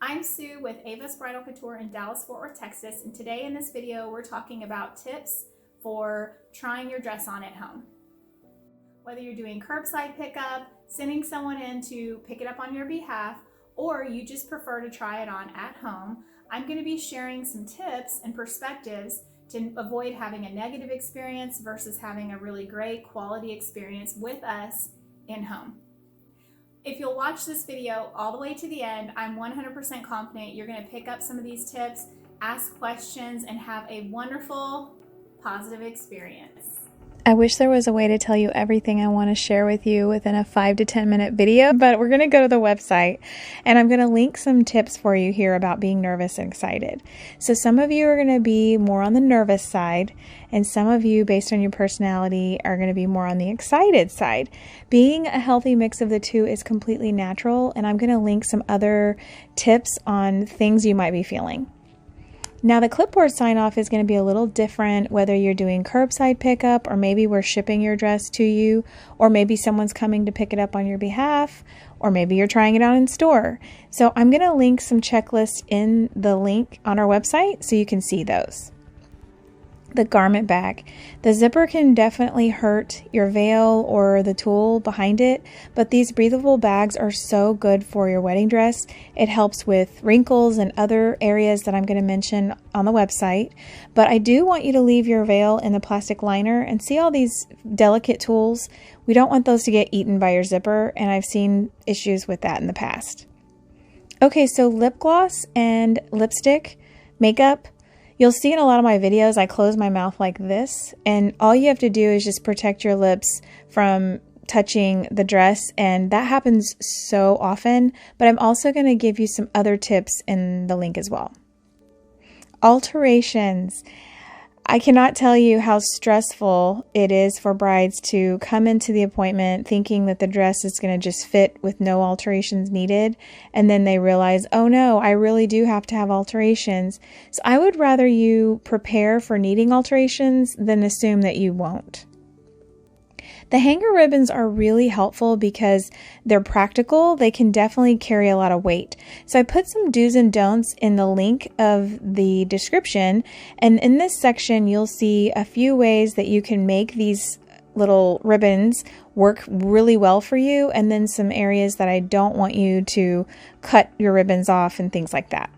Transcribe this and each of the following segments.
I'm Sue with Ava's Bridal Couture in Dallas, Fort Worth, Texas, and today in this video we're talking about tips for trying your dress on at home. Whether you're doing curbside pickup, sending someone in to pick it up on your behalf, or you just prefer to try it on at home, I'm going to be sharing some tips and perspectives to avoid having a negative experience versus having a really great quality experience with us in home. If you'll watch this video all the way to the end, I'm 100% confident you're going to pick up some of these tips, ask questions, and have a wonderful, positive experience. I wish there was a way to tell you everything I want to share with you within a 5 to 10 minute video, but we're going to go to the website and I'm going to link some tips for you here about being nervous and excited. So some of you are going to be more on the nervous side, and some of you, based on your personality, are going to be more on the excited side. Being a healthy mix of the two is completely natural, and I'm going to link some other tips on things you might be feeling. Now the clipboard sign off is going to be a little different whether you're doing curbside pickup, or maybe we're shipping your dress to you, or maybe someone's coming to pick it up on your behalf, or maybe you're trying it on in store. So I'm going to link some checklists in the link on our website so you can see those. The garment bag. The zipper can definitely hurt your veil or the tulle behind it, but these breathable bags are so good for your wedding dress. It helps with wrinkles and other areas that I'm going to mention on the website. But I do want you to leave your veil in the plastic liner, and see all these delicate tools. We don't want those to get eaten by your zipper, and I've seen issues with that in the past. Okay, so lip gloss and lipstick, makeup. You'll see in a lot of my videos, I close my mouth like this, and all you have to do is just protect your lips from touching the dress, and that happens so often, but I'm also going to give you some other tips in the link as well. Alterations. I cannot tell you how stressful it is for brides to come into the appointment thinking that the dress is going to just fit with no alterations needed, and then they realize, oh no, I really do have to have alterations. So I would rather you prepare for needing alterations than assume that you won't. The hanger ribbons are really helpful because they're practical. They can definitely carry a lot of weight. So I put some do's and don'ts in the link of the description. And in this section, you'll see a few ways that you can make these little ribbons work really well for you, and then some areas that I don't want you to cut your ribbons off and things like that.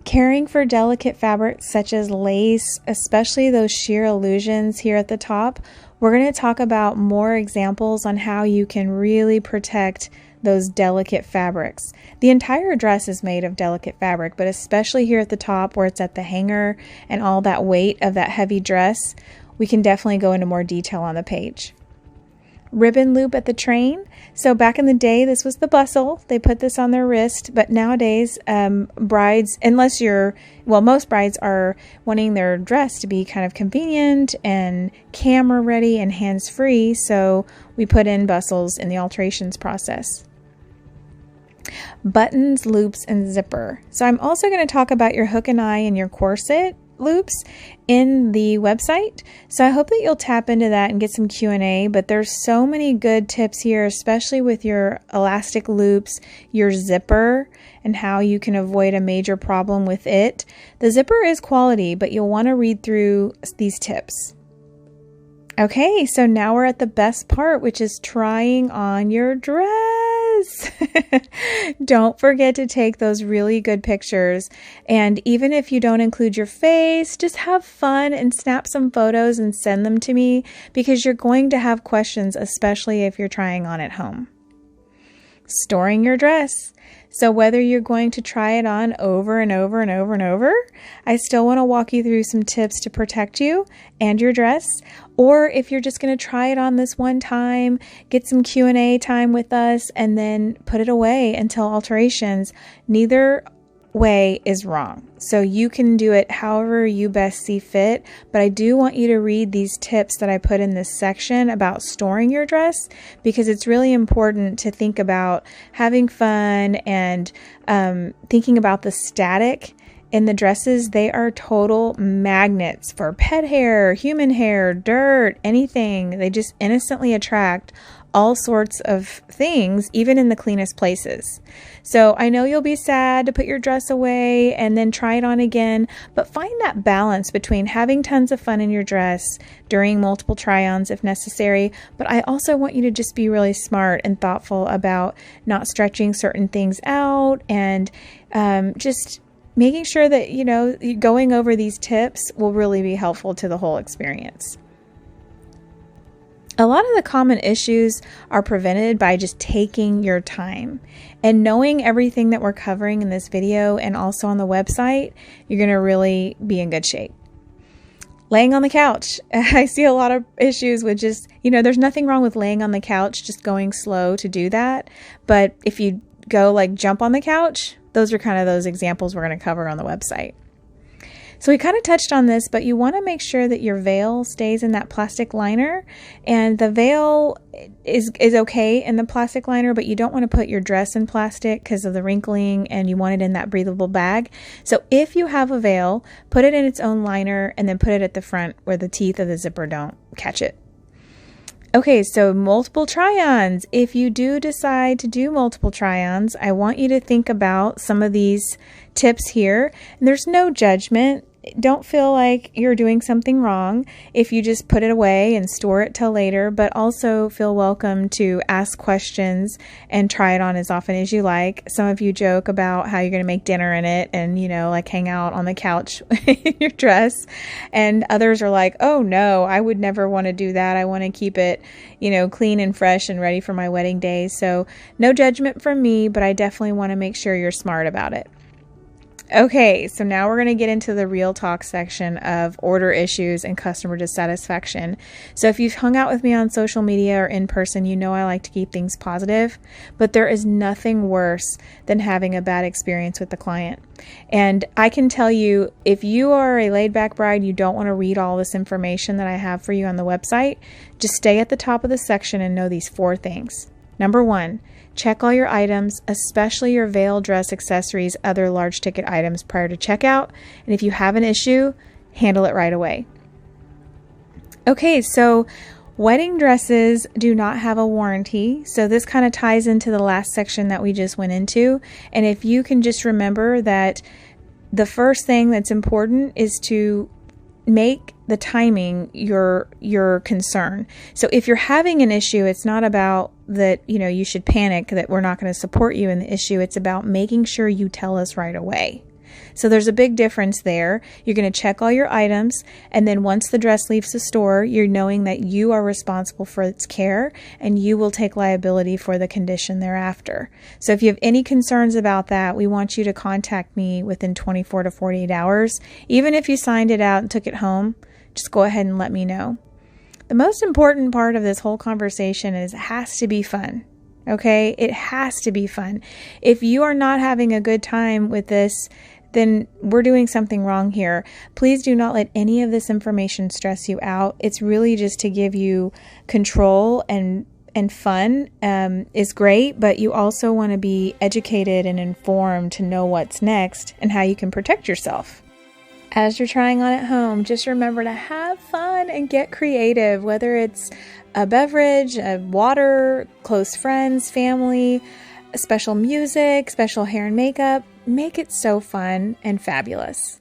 Caring for delicate fabrics such as lace, especially those sheer illusions here at the top. We're going to talk about more examples on how you can really protect those delicate fabrics. The entire dress is made of delicate fabric, but especially here at the top where it's at the hanger and all that weight of that heavy dress, we can definitely go into more detail on the page. Ribbon loop at the train. So back in the day, this was the bustle. They put this on their wrist, but nowadays brides, most brides are wanting their dress to be kind of convenient and camera ready and hands-free, so we put in bustles in the alterations process. Buttons, loops, and zipper. So I'm also going to talk about your hook and eye and your corset loops in the website, so I hope that you'll tap into that and get some Q&A. But there's so many good tips here, especially with your elastic loops, your zipper, and how you can avoid a major problem with it. The zipper is quality, but you'll want to read through these tips. Okay, so now we're at the best part, which is trying on your dress. Don't forget to take those really good pictures. And even if you don't include your face, just have fun and snap some photos and send them to me, because you're going to have questions, especially if you're trying on at home. Storing your dress. So whether you're going to try it on over and over and over and over, I still want to walk you through some tips to protect you and your dress. Or if you're just going to try it on this one time, get some Q&A time with us, and then put it away until alterations. Neither way is wrong. So you can do it however you best see fit, but I do want you to read these tips that I put in this section about storing your dress, because it's really important to think about having fun and thinking about the static in the dresses. They are total magnets for pet hair, human hair, dirt, anything. They just innocently attract all sorts of things, even in the cleanest places. So I know you'll be sad to put your dress away and then try it on again, but find that balance between having tons of fun in your dress during multiple try-ons if necessary, but I also want you to just be really smart and thoughtful about not stretching certain things out, and just making sure that, you know, going over these tips will really be helpful to the whole experience. A lot of the common issues are prevented by just taking your time and knowing everything that we're covering in this video and also on the website. You're going to really be in good shape. Laying on the couch. I see a lot of issues with just, you know, there's nothing wrong with laying on the couch, just going slow to do that. But if you go like jump on the couch, those are kind of those examples we're going to cover on the website. So we kind of touched on this, but you want to make sure that your veil stays in that plastic liner, and the veil is okay in the plastic liner, but you don't want to put your dress in plastic because of the wrinkling, and you want it in that breathable bag. So if you have a veil, put it in its own liner and then put it at the front where the teeth of the zipper don't catch it. Okay, so multiple try-ons. If you do decide to do multiple try-ons, I want you to think about some of these tips here. And there's no judgment. Don't feel like you're doing something wrong if you just put it away and store it till later, but also feel welcome to ask questions and try it on as often as you like. Some of you joke about how you're going to make dinner in it and, you know, like hang out on the couch in your dress. And others are like, oh no, I would never want to do that. I want to keep it, you know, clean and fresh and ready for my wedding day. So no judgment from me, but I definitely want to make sure you're smart about it. Okay, so now we're going to get into the real talk section of order issues and customer dissatisfaction. So if you've hung out with me on social media or in person, you know I like to keep things positive, but there is nothing worse than having a bad experience with the client. And I can tell you, if you are a laid-back bride, you don't want to read all this information that I have for you on the website, just stay at the top of the section and know these 4 things. Number 1, check all your items, especially your veil, dress, accessories, other large ticket items prior to checkout. And if you have an issue, handle it right away. Okay, so wedding dresses do not have a warranty. So this kind of ties into the last section that we just went into. And if you can just remember that the first thing that's important is to make the timing your concern. So if you're having an issue, it's not about that, you know, you should panic that we're not going to support you in the issue. It's about making sure you tell us right away. So there's a big difference there. You're going to check all your items, and then once the dress leaves the store, you're knowing that you are responsible for its care and you will take liability for the condition thereafter. So if you have any concerns about that, we want you to contact me within 24 to 48 hours. Even if you signed it out and took it home, just go ahead and let me know. The most important part of this whole conversation is it has to be fun. Okay? It has to be fun. If you are not having a good time with this, then we're doing something wrong here. Please do not let any of this information stress you out. It's really just to give you control, and fun is great, but you also want to be educated and informed to know what's next and how you can protect yourself. As you're trying on at home, just remember to have fun and get creative, whether it's a beverage, a water, close friends, family, special music, special hair and makeup. Make it so fun and fabulous.